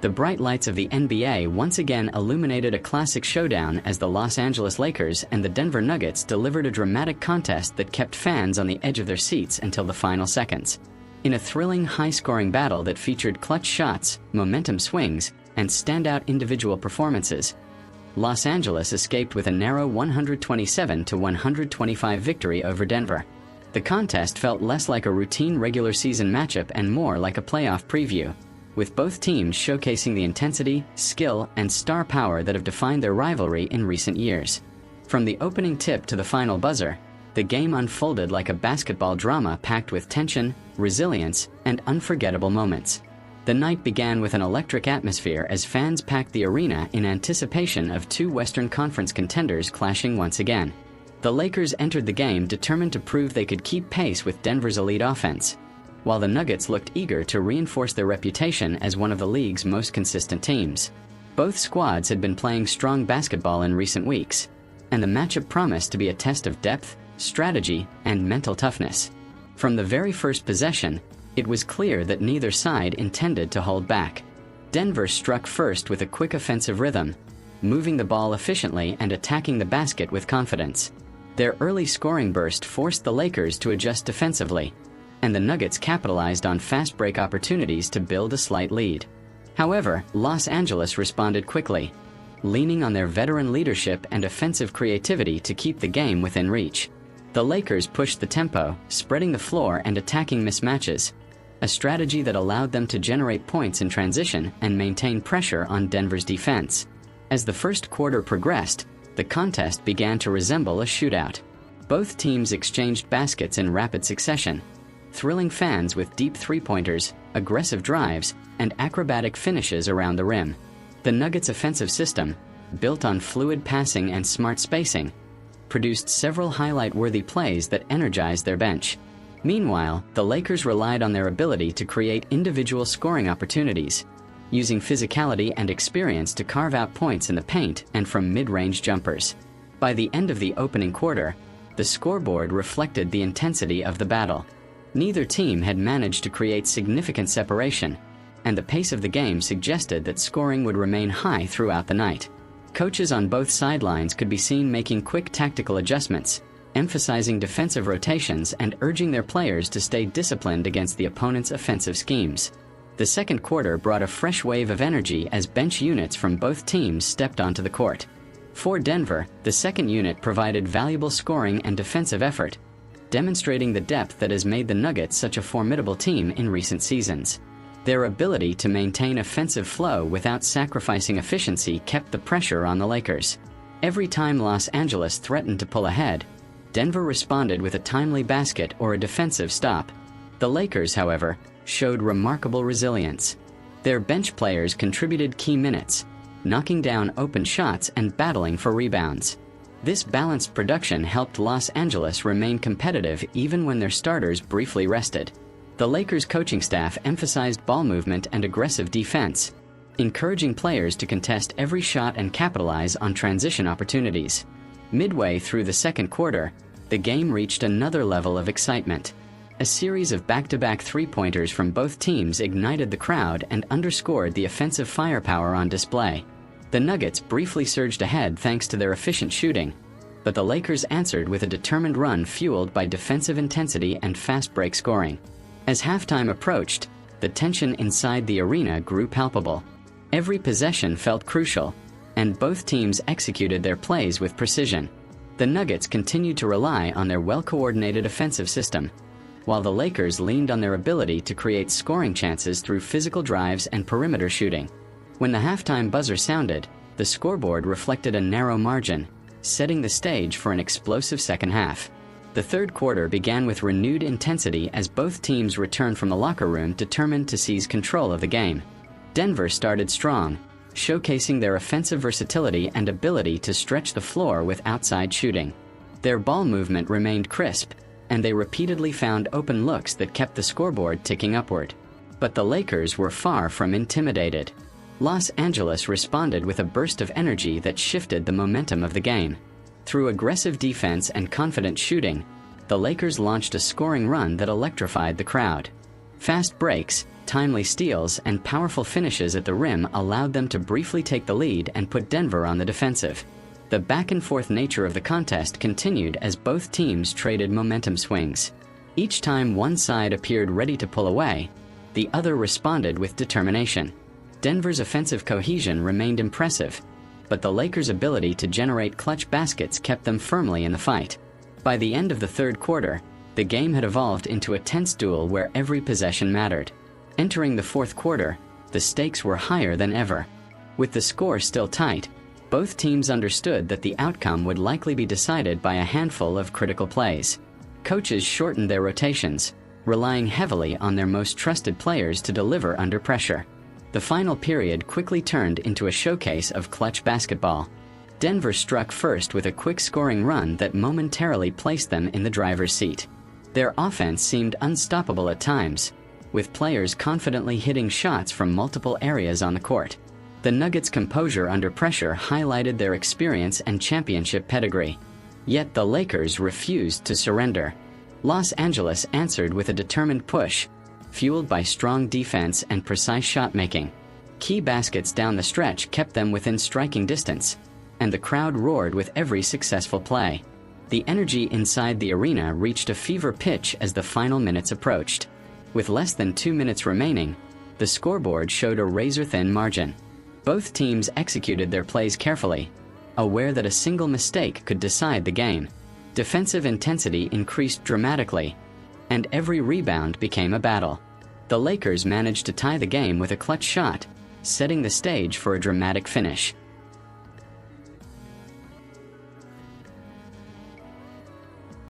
The bright lights of the NBA once again illuminated a classic showdown as the Los Angeles Lakers and the Denver Nuggets delivered a dramatic contest that kept fans on the edge of their seats until the final seconds. In a thrilling, high-scoring battle that featured clutch shots, momentum swings, and standout individual performances, Los Angeles escaped with a narrow 127-125 victory over Denver. The contest felt less like a routine regular season matchup and more like a playoff preview, with both teams showcasing the intensity, skill, and star power that have defined their rivalry in recent years. From the opening tip to the final buzzer, the game unfolded like a basketball drama packed with tension, resilience, and unforgettable moments. The night began with an electric atmosphere as fans packed the arena in anticipation of two Western Conference contenders clashing once again. The Lakers entered the game determined to prove they could keep pace with Denver's elite offense, while the Nuggets looked eager to reinforce their reputation as one of the league's most consistent teams. Both squads had been playing strong basketball in recent weeks, and the matchup promised to be a test of depth, strategy, and mental toughness. From the very first possession, it was clear that neither side intended to hold back. Denver struck first with a quick offensive rhythm, moving the ball efficiently and attacking the basket with confidence. Their early scoring burst forced the Lakers to adjust defensively, and the Nuggets capitalized on fast break opportunities to build a slight lead. However, Los Angeles responded quickly, leaning on their veteran leadership and offensive creativity to keep the game within reach. The Lakers pushed the tempo, spreading the floor and attacking mismatches, a strategy that allowed them to generate points in transition and maintain pressure on Denver's defense. As the first quarter progressed, the contest began to resemble a shootout. Both teams exchanged baskets in rapid succession, thrilling fans with deep three-pointers, aggressive drives, and acrobatic finishes around the rim. The Nuggets' offensive system, built on fluid passing and smart spacing, produced several highlight-worthy plays that energized their bench. Meanwhile, the Lakers relied on their ability to create individual scoring opportunities, using physicality and experience to carve out points in the paint and from mid-range jumpers. By the end of the opening quarter, the scoreboard reflected the intensity of the battle. Neither team had managed to create significant separation, and the pace of the game suggested that scoring would remain high throughout the night. Coaches on both sidelines could be seen making quick tactical adjustments, emphasizing defensive rotations and urging their players to stay disciplined against the opponent's offensive schemes. The second quarter brought a fresh wave of energy as bench units from both teams stepped onto the court. For Denver, the second unit provided valuable scoring and defensive effort, demonstrating the depth that has made the Nuggets such a formidable team in recent seasons. Their ability to maintain offensive flow without sacrificing efficiency kept the pressure on the Lakers. Every time Los Angeles threatened to pull ahead, Denver responded with a timely basket or a defensive stop. The Lakers, however, showed remarkable resilience. Their bench players contributed key minutes, knocking down open shots and battling for rebounds. This balanced production helped Los Angeles remain competitive even when their starters briefly rested. The Lakers' coaching staff emphasized ball movement and aggressive defense, encouraging players to contest every shot and capitalize on transition opportunities. Midway through the second quarter, the game reached another level of excitement. A series of back-to-back three-pointers from both teams ignited the crowd and underscored the offensive firepower on display. The Nuggets briefly surged ahead thanks to their efficient shooting, but the Lakers answered with a determined run fueled by defensive intensity and fast break scoring. As halftime approached, the tension inside the arena grew palpable. Every possession felt crucial, and both teams executed their plays with precision. The Nuggets continued to rely on their well-coordinated offensive system, while the Lakers leaned on their ability to create scoring chances through physical drives and perimeter shooting. When the halftime buzzer sounded, the scoreboard reflected a narrow margin, setting the stage for an explosive second half. The third quarter began with renewed intensity as both teams returned from the locker room determined to seize control of the game. Denver started strong, showcasing their offensive versatility and ability to stretch the floor with outside shooting. Their ball movement remained crisp, and they repeatedly found open looks that kept the scoreboard ticking upward. But the Lakers were far from intimidated. Los Angeles responded with a burst of energy that shifted the momentum of the game. Through aggressive defense and confident shooting, the Lakers launched a scoring run that electrified the crowd. Fast breaks, timely steals, and powerful finishes at the rim allowed them to briefly take the lead and put Denver on the defensive. The back-and-forth nature of the contest continued as both teams traded momentum swings. Each time one side appeared ready to pull away, the other responded with determination. Denver's offensive cohesion remained impressive, but the Lakers' ability to generate clutch baskets kept them firmly in the fight. By the end of the third quarter, the game had evolved into a tense duel where every possession mattered. Entering the fourth quarter, the stakes were higher than ever. With the score still tight, both teams understood that the outcome would likely be decided by a handful of critical plays. Coaches shortened their rotations, relying heavily on their most trusted players to deliver under pressure. The final period quickly turned into a showcase of clutch basketball. Denver struck first with a quick scoring run that momentarily placed them in the driver's seat. Their offense seemed unstoppable at times, with players confidently hitting shots from multiple areas on the court. The Nuggets' composure under pressure highlighted their experience and championship pedigree. Yet the Lakers refused to surrender. Los Angeles answered with a determined push, fueled by strong defense and precise shot-making. Key baskets down the stretch kept them within striking distance, and the crowd roared with every successful play. The energy inside the arena reached a fever pitch as the final minutes approached. With less than 2 minutes remaining, the scoreboard showed a razor-thin margin. Both teams executed their plays carefully, aware that a single mistake could decide the game. Defensive intensity increased dramatically, and every rebound became a battle. The Lakers managed to tie the game with a clutch shot, setting the stage for a dramatic finish.